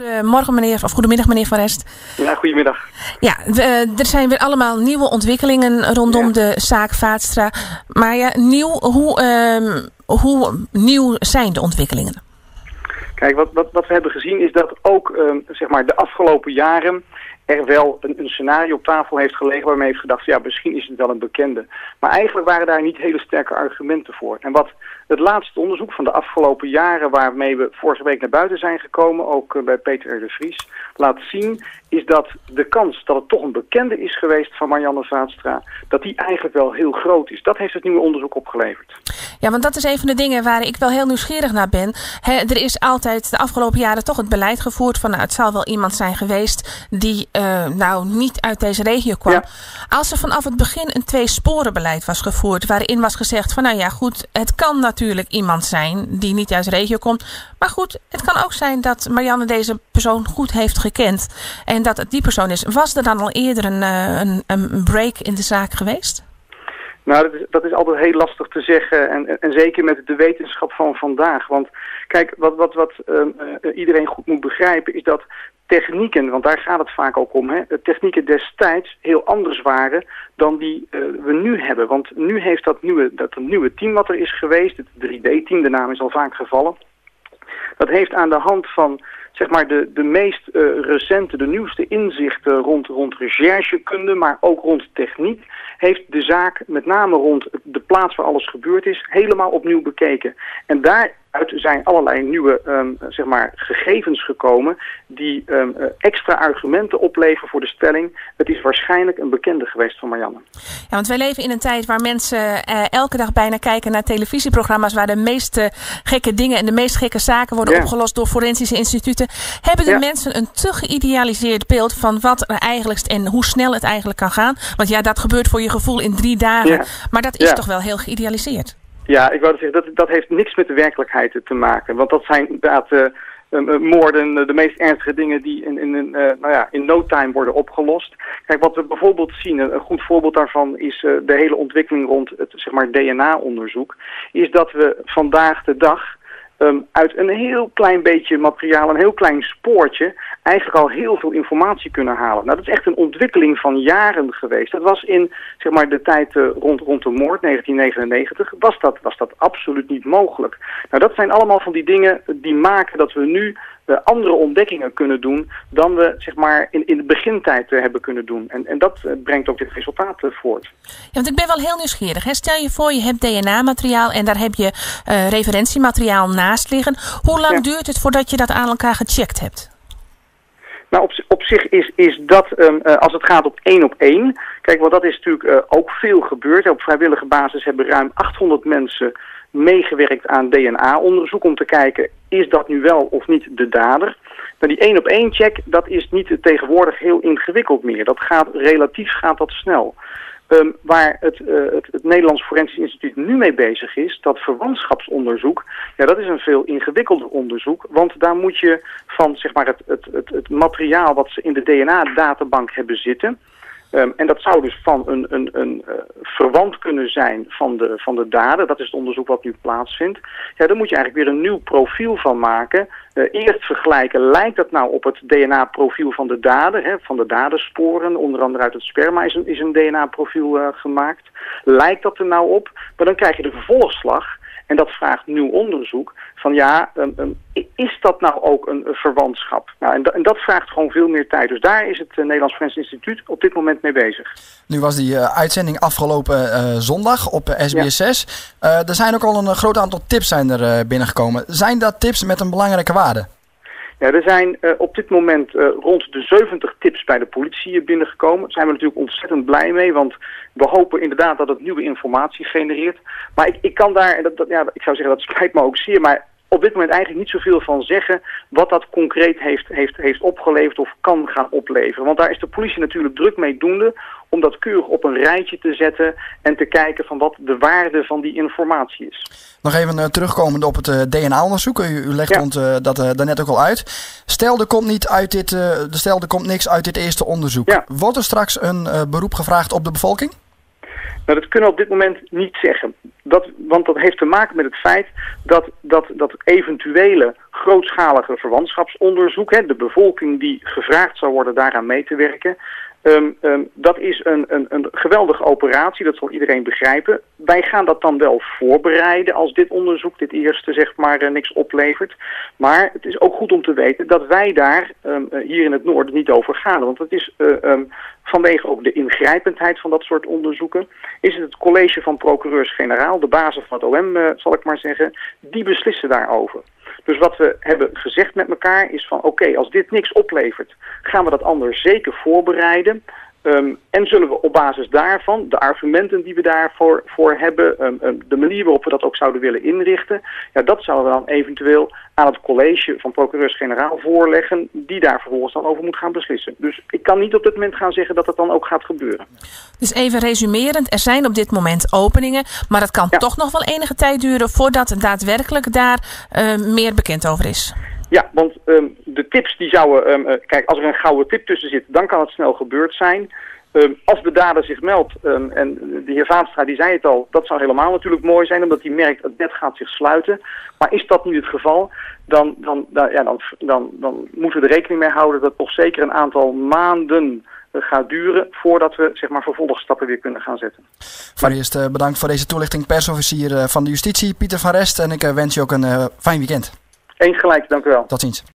Goedemorgen meneer, of goedemiddag meneer Van Rest. Ja, goedemiddag. Ja, er zijn weer allemaal nieuwe ontwikkelingen rondom de zaak Vaatstra. Maar ja, hoe nieuw zijn de ontwikkelingen? Kijk, wat we hebben gezien is dat ook zeg maar de afgelopen jaren er wel een scenario op tafel heeft gelegen waarmee heeft gedacht, ja, misschien is het wel een bekende. Maar eigenlijk waren daar niet hele sterke argumenten voor. En wat het laatste onderzoek van de afgelopen jaren waarmee we vorige week naar buiten zijn gekomen, ook bij Peter R. de Vries, laat zien, is dat de kans dat het toch een bekende is geweest van Marianne Vaatstra, dat die eigenlijk wel heel groot is. Dat heeft het nieuwe onderzoek opgeleverd. Ja, want dat is een van de dingen waar ik wel heel nieuwsgierig naar ben. Er is altijd de afgelopen jaren toch het beleid gevoerd van, nou, het zal wel iemand zijn geweest die niet uit deze regio kwam. Ja. Als er vanaf het begin een tweesporenbeleid was gevoerd, waarin was gezegd van, nou ja, goed, het kan natuurlijk iemand zijn die niet uit de regio komt. Maar goed, het kan ook zijn dat Marianne deze persoon goed heeft gekend en dat het die persoon is. Was er dan al eerder een break in de zaak geweest? Nou, dat is altijd heel lastig te zeggen en zeker met de wetenschap van vandaag. Want kijk, wat iedereen goed moet begrijpen is dat technieken, want daar gaat het vaak ook om, technieken destijds heel anders waren dan die we nu hebben. Want nu heeft dat nieuwe team wat er is geweest, het 3D-team, de naam is al vaak gevallen, dat heeft aan de hand van zeg maar de meest recente, de nieuwste inzichten rond recherchekunde, maar ook rond techniek, heeft de zaak met name rond de plaats waar alles gebeurd is helemaal opnieuw bekeken. En daaruit zijn allerlei nieuwe gegevens gekomen die extra argumenten opleveren voor de stelling. Het is waarschijnlijk een bekende geweest van Marianne. Ja, want wij leven in een tijd waar mensen elke dag bijna kijken naar televisieprogramma's waar de meest gekke dingen en de meest gekke zaken worden opgelost door forensische instituten. Hebben de mensen een te geïdealiseerd beeld van wat er eigenlijk en hoe snel het eigenlijk kan gaan? Want ja, dat gebeurt voor je gevoel in 3 dagen. Ja. Maar dat is toch wel heel geïdealiseerd? Ja, ik wou zeggen, dat heeft niks met de werkelijkheid te maken. Want dat zijn inderdaad moorden, de meest ernstige dingen die in no time worden opgelost. Kijk, wat we bijvoorbeeld zien, een goed voorbeeld daarvan is de hele ontwikkeling rond het DNA-onderzoek, is dat we vandaag de dag uit een heel klein beetje materiaal, een heel klein spoortje, eigenlijk al heel veel informatie kunnen halen. Nou, dat is echt een ontwikkeling van jaren geweest. Dat was in de tijd rond de moord, 1999, was dat absoluut niet mogelijk. Nou, dat zijn allemaal van die dingen die maken dat we nu andere ontdekkingen kunnen doen dan we in de begintijd hebben kunnen doen. En dat brengt ook dit resultaat voort. Ja, want ik ben wel heel nieuwsgierig. Stel je voor, je hebt DNA-materiaal en daar heb je referentiemateriaal naast liggen. Hoe lang duurt het voordat je dat aan elkaar gecheckt hebt? Nou, op zich is dat, als het gaat op 1 op 1... Kijk, want dat is natuurlijk ook veel gebeurd. Op vrijwillige basis hebben ruim 800 mensen meegewerkt aan DNA-onderzoek om te kijken, is dat nu wel of niet de dader? Nou, die 1 op 1 check, dat is niet tegenwoordig heel ingewikkeld meer. Relatief gaat dat snel. Waar het Nederlands Forensisch Instituut nu mee bezig is, dat verwantschapsonderzoek, ja, dat is een veel ingewikkelder onderzoek, want daar moet je van het materiaal wat ze in de DNA-databank hebben zitten, en dat zou dus van een verwant kunnen zijn van de dader. Dat is het onderzoek wat nu plaatsvindt. Ja, dan moet je eigenlijk weer een nieuw profiel van maken. Eerst vergelijken, lijkt dat nou op het DNA-profiel van de dader? Van de dadersporen, onder andere uit het sperma is een DNA-profiel gemaakt. Lijkt dat er nou op? Maar dan krijg je de vervolgslag. En dat vraagt nieuw onderzoek van is dat nou ook een verwantschap? Nou, en dat vraagt gewoon veel meer tijd. Dus daar is het Nederlands Forensisch Instituut op dit moment mee bezig. Nu was die uitzending afgelopen zondag op SBS 6. Er zijn ook al een groot aantal tips binnengekomen. Zijn dat tips met een belangrijke waarde? Ja, er zijn op dit moment rond de 70 tips bij de politie binnengekomen. Daar zijn we natuurlijk ontzettend blij mee, want we hopen inderdaad dat het nieuwe informatie genereert. Maar ik kan daar, ik zou zeggen dat spijt me ook zeer, maar op dit moment eigenlijk niet zoveel van zeggen wat dat concreet heeft opgeleverd of kan gaan opleveren. Want daar is de politie natuurlijk druk mee doende om dat keurig op een rijtje te zetten en te kijken van wat de waarde van die informatie is. Nog even terugkomend op het DNA-onderzoek. U legt ons dat daarnet ook al uit. Stel er komt niks uit dit eerste onderzoek. Ja. Wordt er straks een beroep gevraagd op de bevolking? Nou, dat kunnen we op dit moment niet zeggen. Want dat heeft te maken met het feit dat eventuele grootschalige verwantschapsonderzoek, de bevolking die gevraagd zou worden daaraan mee te werken, dat is een geweldige operatie, dat zal iedereen begrijpen. Wij gaan dat dan wel voorbereiden als dit onderzoek, dit eerste zeg maar, niks oplevert. Maar het is ook goed om te weten dat wij daar hier in het noorden niet over gaan. Want het is vanwege ook de ingrijpendheid van dat soort onderzoeken, is het college van procureurs-generaal, de bazen van het OM zal ik maar zeggen, die beslissen daarover. Dus wat we hebben gezegd met elkaar is van oké, als dit niks oplevert, gaan we dat anders zeker voorbereiden. En zullen we op basis daarvan, de argumenten die we daarvoor hebben, de manier waarop we dat ook zouden willen inrichten, ja, dat zouden we dan eventueel aan het college van procureurs-generaal voorleggen, die daar vervolgens dan over moet gaan beslissen. Dus ik kan niet op dit moment gaan zeggen dat het dan ook gaat gebeuren. Dus even resumerend, er zijn op dit moment openingen, maar het kan toch nog wel enige tijd duren voordat daadwerkelijk daar meer bekend over is. Ja, want de tips die zouden, kijk, als er een gouden tip tussen zit, dan kan het snel gebeurd zijn. Als de dader zich meldt, en de heer Vaanstra die zei het al, dat zou helemaal natuurlijk mooi zijn, omdat hij merkt het net gaat zich sluiten. Maar is dat niet het geval, dan moeten we er rekening mee houden dat het toch zeker een aantal maanden gaat duren voordat we zeg maar vervolgstappen weer kunnen gaan zetten. Voor eerst bedankt voor deze toelichting, persofficier van de Justitie, Pieter van Rest. En ik wens je ook een fijn weekend. Eens gelijk, dank u wel. Tot ziens.